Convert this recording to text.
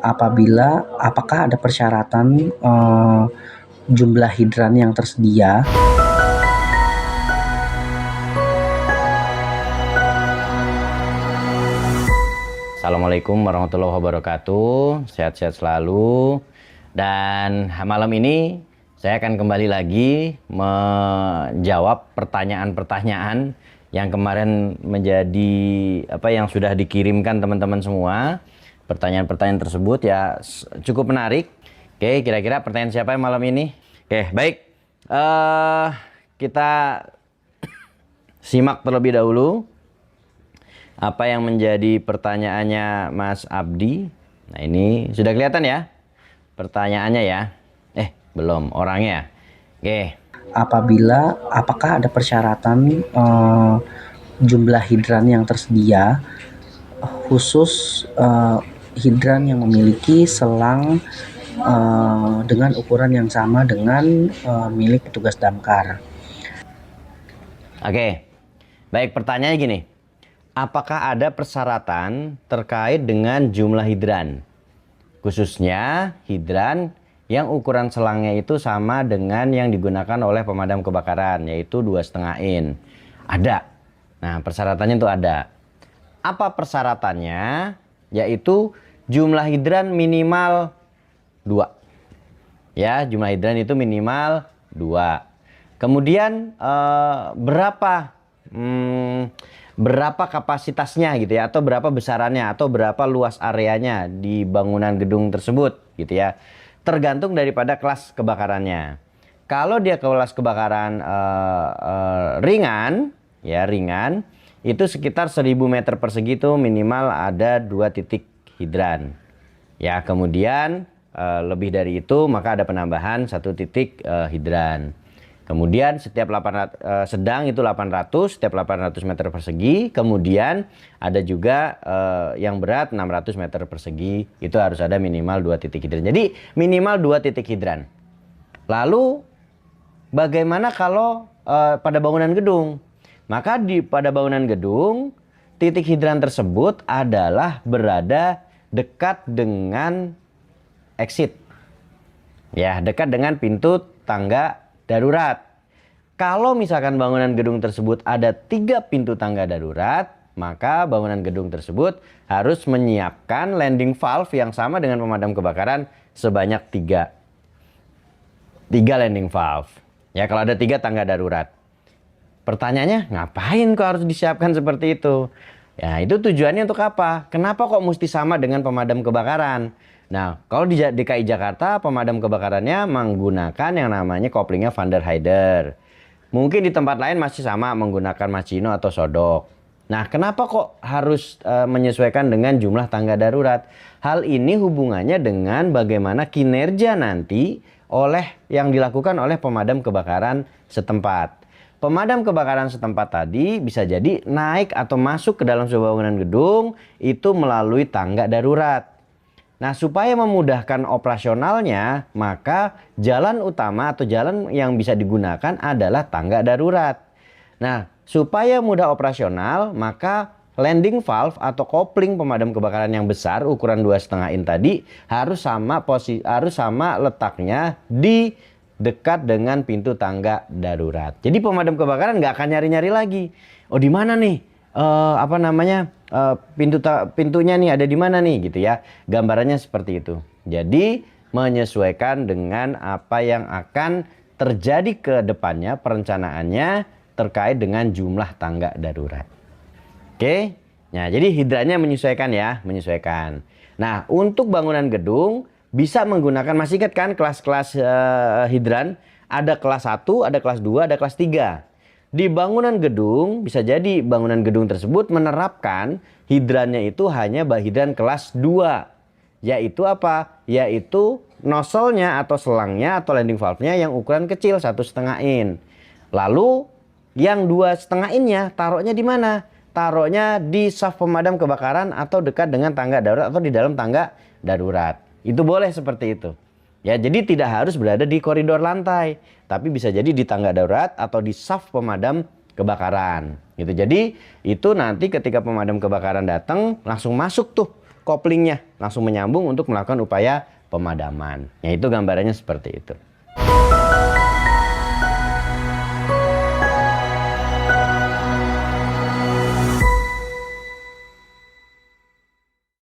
Apakah ada persyaratan jumlah hidran yang tersedia? Assalamualaikum warahmatullahi wabarakatuh. Sehat-sehat selalu. Dan malam ini saya akan kembali lagi menjawab pertanyaan-pertanyaan yang kemarin menjadi yang sudah dikirimkan teman-teman semua. Pertanyaan-pertanyaan tersebut ya cukup menarik. Oke, kira-kira pertanyaan siapa yang malam ini? Oke, baik. Kita simak terlebih dahulu apa yang menjadi pertanyaannya Mas Abdi. Nah, ini sudah kelihatan ya pertanyaannya ya? Belum, orangnya. Oke. Apakah ada persyaratan jumlah hidran yang tersedia, khusus hidran yang memiliki selang dengan ukuran yang sama dengan milik petugas damkar? Oke. Baik, pertanyaannya gini. Apakah ada persyaratan terkait dengan jumlah hidran? Khususnya hidran yang ukuran selangnya itu sama dengan yang digunakan oleh pemadam kebakaran, yaitu 2,5 in. Ada. Nah, persyaratannya itu ada. Apa persyaratannya? Yaitu jumlah hidran minimal 2. Ya, jumlah hidran itu minimal 2. Kemudian berapa kapasitasnya gitu ya, atau berapa besarannya, atau berapa luas areanya di bangunan gedung tersebut gitu ya, tergantung daripada kelas kebakarannya. Kalau dia kelas kebakaran ringan ya, ringan itu sekitar 1000 meter persegi itu minimal ada 2 titik hidran ya. Kemudian lebih dari itu maka ada penambahan 1 titik hidran. Kemudian setiap 800, sedang itu 800, setiap 800 meter persegi. Kemudian ada juga yang berat 600 meter persegi. Itu harus ada minimal 2 titik hidran. Jadi minimal 2 titik hidran. Lalu bagaimana kalau pada bangunan gedung? Maka pada bangunan gedung, titik hidran tersebut adalah berada dekat dengan exit. Ya, dekat dengan pintu tangga darurat. Kalau misalkan bangunan gedung tersebut ada 3 pintu tangga darurat, maka bangunan gedung tersebut harus menyiapkan landing valve yang sama dengan pemadam kebakaran sebanyak 3 landing valve. Ya, kalau ada 3 tangga darurat. Pertanyaannya, ngapain kok harus disiapkan seperti itu? Ya, itu tujuannya untuk apa? Kenapa kok mesti sama dengan pemadam kebakaran? Nah, kalau di DKI Jakarta, pemadam kebakarannya menggunakan yang namanya koplingnya Van der Heyder. Mungkin di tempat lain masih sama menggunakan Machino atau Sodok. Nah, kenapa kok harus menyesuaikan dengan jumlah tangga darurat? Hal ini hubungannya dengan bagaimana kinerja nanti yang dilakukan oleh pemadam kebakaran setempat. Pemadam kebakaran setempat tadi bisa jadi naik atau masuk ke dalam sebuah bangunan gedung itu melalui tangga darurat. Nah, supaya memudahkan operasionalnya, maka jalan utama atau jalan yang bisa digunakan adalah tangga darurat. Nah, supaya mudah operasional, maka landing valve atau kopling pemadam kebakaran yang besar ukuran 2,5 in tadi harus sama letaknya di dekat dengan pintu tangga darurat. Jadi pemadam kebakaran nggak akan nyari-nyari lagi. Oh, di mana nih? Pintunya nih ada di mana nih gitu ya. Gambarannya seperti itu. Jadi menyesuaikan dengan apa yang akan terjadi ke depannya, perencanaannya terkait dengan jumlah tangga darurat. Oke. Nah, jadi hidrannya menyesuaikan ya, menyesuaikan. Nah, untuk bangunan gedung bisa menggunakan, masih ingat kan kelas-kelas hidran? Ada kelas 1, ada kelas 2, ada kelas 3. Di bangunan gedung, bisa jadi bangunan gedung tersebut menerapkan hidrannya itu hanya hidran kelas 2. Yaitu apa? Yaitu nozzle-nya atau selangnya atau landing valve-nya yang ukuran kecil 1,5 in. Lalu yang 2,5 in-nya taruhnya di mana? Taruhnya di shaft pemadam kebakaran atau dekat dengan tangga darurat atau di dalam tangga darurat. Itu boleh seperti itu. Ya, jadi tidak harus berada di koridor lantai, tapi bisa jadi di tangga darurat atau di shaft pemadam kebakaran. Gitu. Jadi itu nanti ketika pemadam kebakaran datang langsung masuk tuh koplingnya, langsung menyambung untuk melakukan upaya pemadaman. Ya itu gambarannya seperti itu.